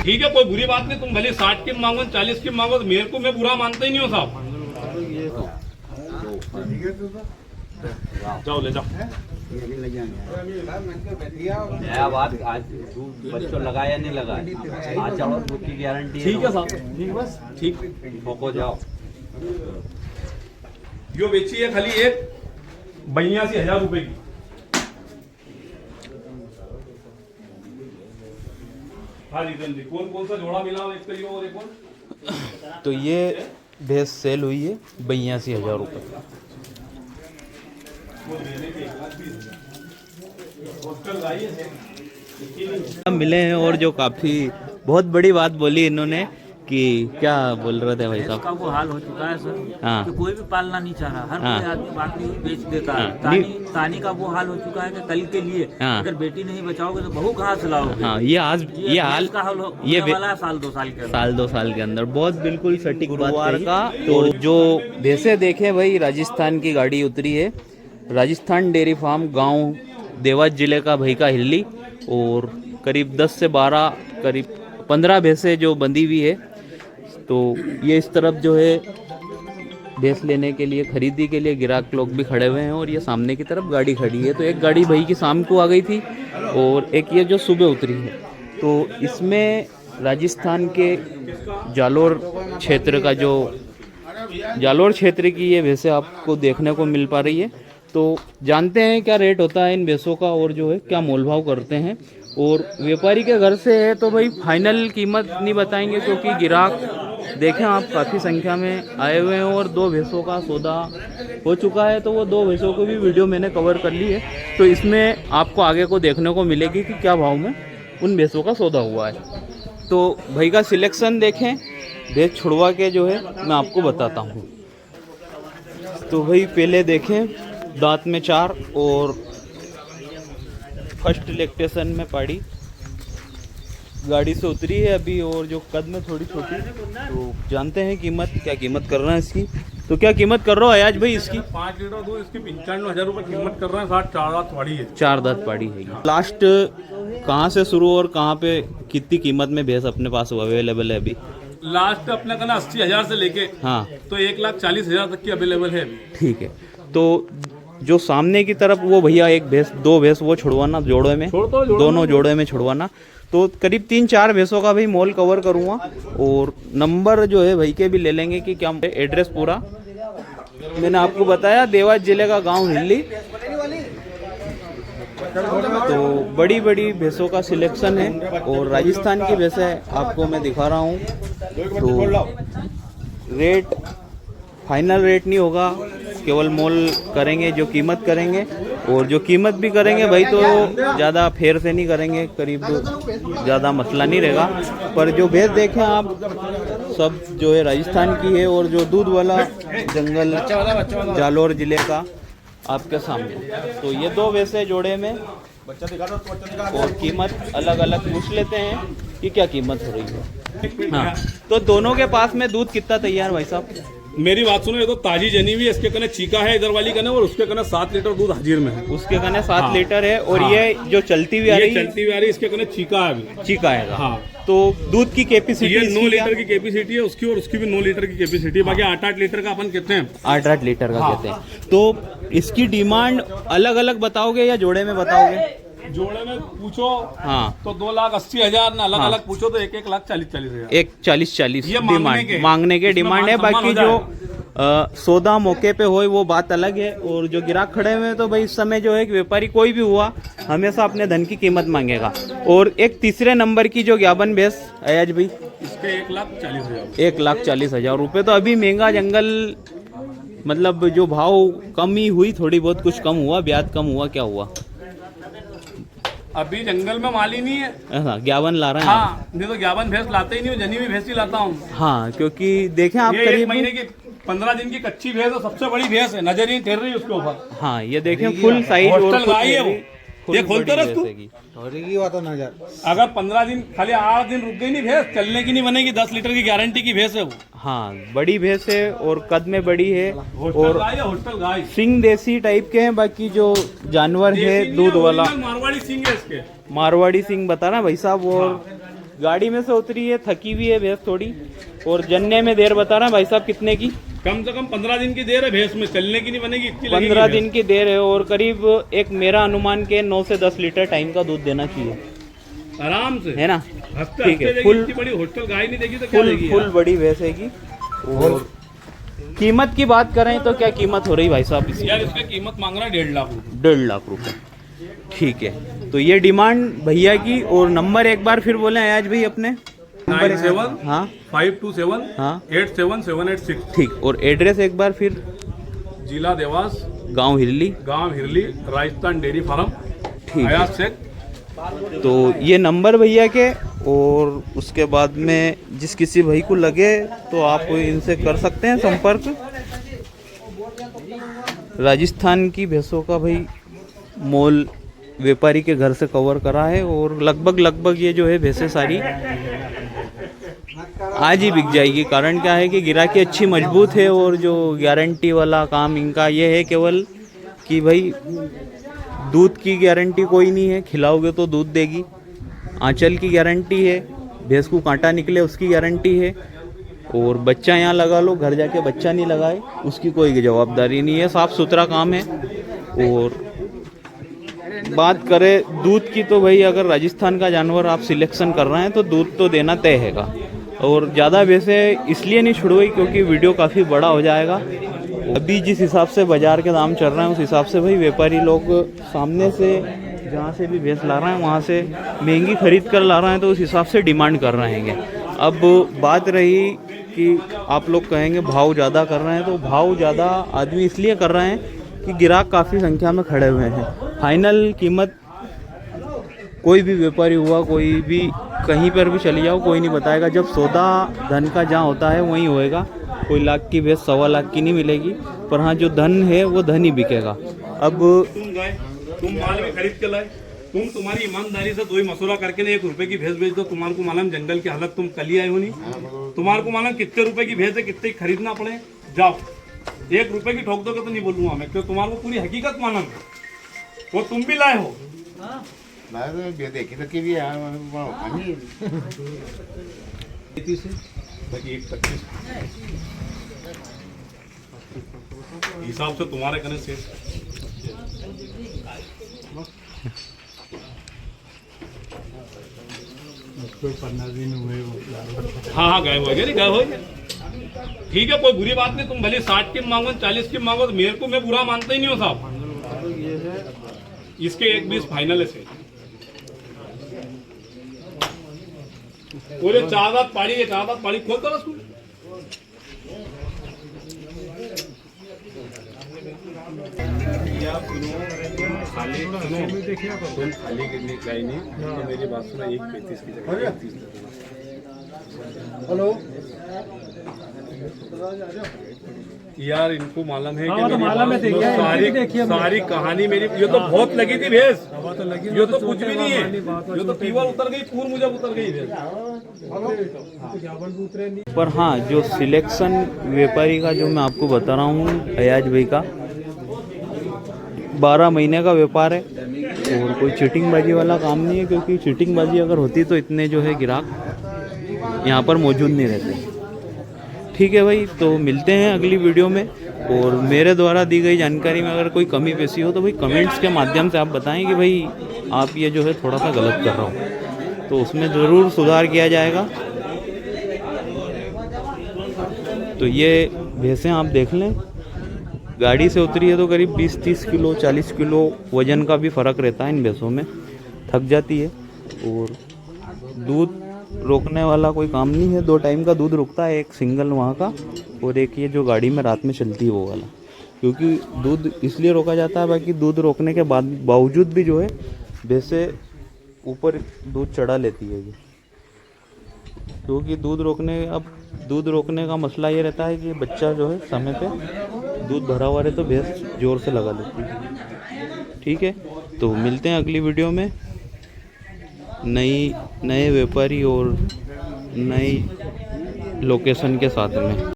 ठीक है, कोई बुरी बात नहीं, तुम भले 60 की मांगो 40 की मांगो, तो मेरे को मैं बुरा मानता ही नहीं हूँ साहब। जाओ ले जाओ। बात आज बच्चों लगा या नहीं लगा, आज चावल दूध की गारंटी है। ठीक है साहब, ठीक बस ठीक। मोको जाओ। जो बेची है खाली एक 82,000 रुपए की। हाँ जी जल्दी, कौन कौन सा जोड़ा मिला एक तो ये और एक और? तो ये भैंस सेल हुई है 82,000 रुपये। मिले हैं और जो काफ़ी बहुत बड़ी बात बोली इन्होंने कि क्या बोल रहे थे भाई साहब? का वो हाल हो चुका है सर हाँ। कि कोई भी पालना नहीं चाह रहा, हर हाँ। कोई आदमी बाकी बेच देता है। हाँ। तानी का वो हाल हो चुका है कि कल के लिए हाँ। अगर बेटी नहीं बचाओगे तो बहू कहाँ से लाओगे। हाँ, ये आज ये हाल का हाल ये होने वाला है साल 2 साल के अंदर। साल 2 साल के अंदर बहुत बिल्कुल सटीक गुरुवार का। तो जो भैंसे देखे भाई, राजस्थान की गाड़ी उतरी है, राजस्थान डेयरी फार्म, गांव देवास जिले का भाई का हिल्ली, और करीब 10 से 12 करीब 15 भैंसे जो बंधी हुई है। तो ये इस तरफ जो है भैंस लेने के लिए, खरीदी के लिए ग्राहक लोग भी खड़े हुए हैं, और ये सामने की तरफ गाड़ी खड़ी है। तो एक गाड़ी भाई की शाम को आ गई थी और एक ये जो सुबह उतरी है। तो इसमें राजस्थान के जालोर क्षेत्र का जो जालोर क्षेत्र की ये भैंसें आपको देखने को मिल पा रही है। तो जानते हैं क्या रेट होता है इन भैंसों का, और जो है क्या मोलभाव करते हैं। और व्यापारी के घर से है तो भाई फाइनल कीमत नहीं बताएंगे, क्योंकि ग्राहक देखें आप काफ़ी संख्या में आए हुए हैं और 2 भैंसों का सौदा हो चुका है। तो वो 2 भैंसों को भी वीडियो मैंने कवर कर ली है। तो इसमें आपको आगे को देखने को मिलेगी कि क्या भाव में उन भैंसों का सौदा हुआ है। तो भाई का सिलेक्शन देखें, भैंस छुड़वा के जो है मैं आपको बताता हूँ। तो भाई पहले देखें, दांत में 4 और फर्स्ट इलेक्ट्रेशन में पाड़ी, गाड़ी से उतरी है अभी, और जो कद में थोड़ी छोटी। तो जानते हैं कीमत, क्या कीमत कर रहे हैं इसकी। तो क्या कीमत कर रहे हो अयाज भाई इसकी? 5 लीटर दूध इसकी 95,000 रुपए कीमत कर रहे हैं। 4 दांत पाड़ी है। 4 दांत पाड़ी है। लास्ट कहाँ से शुरू और कहाँ पे कितनी कीमत में भैंस अपने पास अवेलेबल है अभी? लास्ट अपने का ना 80,000 से लेके हाँ, तो 1,40,000 तक की अवेलेबल है अभी। ठीक है। तो जो सामने की तरफ वो भैया एक भैंस, 2 भैंस वो छुड़वाना जोड़े में, दोनों जोड़े में छुड़वाना। तो करीब 3-4 भैंसों का भाई मोल कवर करूँगा, और नंबर जो है भाई के भी ले लेंगे कि क्या एड्रेस पूरा मैंने आपको बताया, देवास जिले का गांव हिल्ली। तो बड़ी बड़ी भैंसों का सिलेक्शन है, और राजस्थान की भैंसें आपको मैं दिखा रहा हूँ। तो रेट फाइनल रेट नहीं होगा, केवल मोल करेंगे, जो कीमत करेंगे, और जो कीमत भी करेंगे भाई तो ज़्यादा फेर से नहीं करेंगे, करीब ज़्यादा मसला नहीं रहेगा। पर जो भैंस देखें आप, सब जो है राजस्थान की है, और जो दूध वाला जंगल जालोर जिले का आपके सामने। तो ये 2 भैंसें जोड़े में, और कीमत अलग अलग पूछ लेते हैं कि क्या कीमत हो रही है। हाँ, तो दोनों के पास में दूध कितना तैयार भाई साहब? मेरी बात सुनो, ये तो ताजी जनी हुई है, इसके कने चीका है इधर वाली कने, और उसके कने 7 लीटर दूध हाजिर में है। उसके कने 7 हाँ। लीटर है, और हाँ। ये जो चलती हुई आ रही है, चलती हुई आ रही है, इसके कने चीका है अभी। चीका है। हाँ। तो दूध की कैपेसिटी ये 9 लीटर की कैपेसिटी है उसकी, और उसकी भी 9 लीटर की कैपेसिटी है। बाकी 8-8 लीटर का अपन कहते हैं, 8-8 लीटर का हाँ। कहते हैं। तो इसकी डिमांड अलग अलग बताओगे या जोड़े में बताओगे? जोड़े में पूछो हाँ, तो 2,80,000 ना, अलग अलग पूछो तो 1,40,000। एक 40 ये डिमांड, मांगने के इसमें डिमांड है। मान सम्मान बाकी हो जो सौदा मौके पे हो वो बात अलग है। और जो ग्राहक खड़े हुए हैं, तो भाई इस समय जो है कि व्यापारी कोई भी हुआ हमेशा अपने धन की कीमत मांगेगा। और एक तीसरे नंबर की जो ज्ञापन भैंस अयाज भाई, इसके 1,40,000। 1,40,000 रुपये। तो अभी महंगा जंगल, मतलब जो भाव कमी हुई, थोड़ी बहुत कुछ कम हुआ, ब्याज कम हुआ, क्या हुआ? अभी जंगल में माल ही नहीं है। हाँ, 51 ला रहे हैं। हाँ, नहीं तो 51 भैंस लाते ही नहीं हूँ, जनी हुई भैंस ही लाता हूँ। हाँ, क्योंकि देखें आप ये 1 करीब महीने की 15 दिन की कच्ची भैंस है, सबसे बड़ी भैंस है, नजर ही ठहर रही है उसके ऊपर। हाँ, ये देखें फुल साइज और हॉस्टल गाय है वो। ये खोलते रह तू। अगर 15 दिन खाली 8 दिन रुक गई नहीं भैंस, चलने की नहीं बनेगी। 10 लीटर की गारंटी की भैंस है वो। हाँ, बड़ी भैंस है और कद में बड़ी है, हॉस्टल गाय है, हॉस्टल गाय। सिंग देसी टाइप के हैं। बाकी जो जानवर है दूध वाला, मारवाड़ी सिंह है इसके। मारवाड़ी सिंग बता रहा भाई साहब। और गाड़ी में से उतरी है, थकी हुई है भैंस थोड़ी, और जनने में देर बता रहे हैं भाई साहब कितने की? कम से कम 15 दिन की देर है भैंस में, चलने की नहीं बनेगी इतनी 15 दिन की देर है, और करीब एक मेरा अनुमान के 9 से 10 लीटर टाइम का दूध देना चाहिए आराम से, है ना? हफ्ते ठीक है, हफ्ते फुल इतनी बड़ी हॉस्टल गाय नहीं देगी तो क्या देगी फुल यार? बड़ी भैंस है की। और कीमत की बात करें तो क्या कीमत हो रही भाई साहब इसकी? यार इसका कीमत मांग रहा है 1.5 लाख रुपए। 1.5 लाख रुपए, ठीक है। तो ये डिमांड भैया की। और नंबर एक बार फिर बोले अयाज भाई अपने? 97 हाँ 527 हाँ 87786। ठीक। और एड्रेस एक बार फिर? जिला देवास, गांव हिरली, राजस्थान डेयरी फार्म, ठीक है। अयाज शेख। तो ये नंबर भैया के, और उसके बाद में जिस किसी भाई को लगे तो आप इनसे कर सकते हैं संपर्क। राजस्थान की भैंसों का भाई मोल व्यापारी के घर से कवर करा है, और लगभग ये जो है भैंसें सारी आज ही बिक जाएगी। कारण क्या है कि गिराकी अच्छी मजबूत है, और जो गारंटी वाला काम इनका ये है केवल कि भाई दूध की गारंटी कोई नहीं है, खिलाओगे तो दूध देगी। आंचल की गारंटी है, भैंस को कांटा निकले उसकी गारंटी है, और बच्चा यहाँ लगा लो, घर जाके बच्चा नहीं लगाए उसकी कोई जवाबदारी नहीं है। साफ़ सुथरा काम है। और बात करें दूध की तो भाई अगर राजस्थान का जानवर आप सिलेक्शन कर रहे हैं तो दूध तो देना तय हैगा। और ज़्यादा वैसे इसलिए नहीं छुड़वाई क्योंकि वीडियो काफ़ी बड़ा हो जाएगा। अभी जिस हिसाब से बाज़ार के दाम चल रहे हैं उस हिसाब से भाई व्यापारी लोग सामने से जहाँ से भी भैंस ला रहे हैं वहाँ से महंगी खरीद कर ला रहे हैं, तो उस हिसाब से डिमांड कर रहे हैं। अब बात रही कि आप लोग कहेंगे भाव ज़्यादा कर रहे हैं, तो भाव ज़्यादा आदमी इसलिए कर रहे हैं कि ग्राहक काफ़ी संख्या में खड़े हुए हैं। फाइनल कीमत कोई भी व्यापारी हुआ, कोई भी कहीं पर भी चले जाओ, कोई नहीं बताएगा। जब सौदा धन का जहाँ होता है वहीं होएगा। कोई लाख की भैंस 1.25 लाख की नहीं मिलेगी, पर हाँ जो धन है वो धन ही बिकेगा। अब तुम माल भी खरीद के लाए, तुम्हारी ईमानदारी से 2 मसूरा करके ना 1 रुपए की भैंस बेच दो। तुम्हारे को मालूम जंगल की हालत, तुम कल ही आए हो नहीं। तुम्हारे को मालूम कितने रुपए की भैंस है, कितने खरीदना पड़े। जाओ 1 रुपए की ठोक दोगे तो नहीं बोलूंगा मैं, क्यों तुम्हारे को पूरी हकीकत मालूम है। वो तुम भी लाए हो। हिसाब से तुम्हारे कने से हाँ गए हो गए, गए हो। ठीक है, कोई बुरी बात नहीं। तुम भले 60 की मांगो 40 की मांगो, तो मेरे को मैं बुरा मानता ही नहीं हो साहब। इसके 1.20 फाइनल है। पूरे 4 दांत पाड़ी है, 4 दांत पाड़ी खोल कर उसको। खाली नहीं, तो मेरी बात सुनो। 1.35 की जगह 1.30 हेलो यार, इनको मालूम है कि सारी कहानी मेरी, ये तो बहुत लगी थी भैंस, ये तो कुछ भी नहीं है, ये तो पीवल उतर गई, पूर मुझे उतर गई भैंस। पर हाँ, जो सिलेक्शन व्यापारी का जो मैं आपको बता रहा हूँ अयाज भाई का, 12 महीने का व्यापार है, और कोई चीटिंगबाजी वाला काम नहीं है। क्योंकि चीटिंगबाजी अगर होती तो इतने जो है ग्राहक यहाँ पर मौजूद नहीं रहते। ठीक है भाई, तो मिलते हैं अगली वीडियो में। और मेरे द्वारा दी गई जानकारी में अगर कोई कमी पेशी हो तो भाई कमेंट्स के माध्यम से आप बताएं कि भाई आप ये जो है थोड़ा सा गलत कर रहा हूँ, तो उसमें ज़रूर सुधार किया जाएगा। तो ये भैंसें आप देख लें, गाड़ी से उतरी है तो करीब 20-30 किलो 40 किलो वज़न का भी फ़र्क रहता है इन भैंसों में, थक जाती है। और दूध रोकने वाला कोई काम नहीं है, 2 टाइम का दूध रुकता है, एक सिंगल वहाँ का और एक ये जो गाड़ी में रात में चलती है वो वाला। क्योंकि दूध इसलिए रोका जाता है, बाकी दूध रोकने के बावजूद भी जो है भैंसे ऊपर दूध चढ़ा लेती है ये। क्योंकि दूध रोकने का मसला ये रहता है कि बच्चा जो है समय पे दूध भरा हुआ रहे तो भैंस ज़ोर से लगा लेती है। ठीक है, तो मिलते हैं अगली वीडियो में नए व्यापारी और नई लोकेशन के साथ में।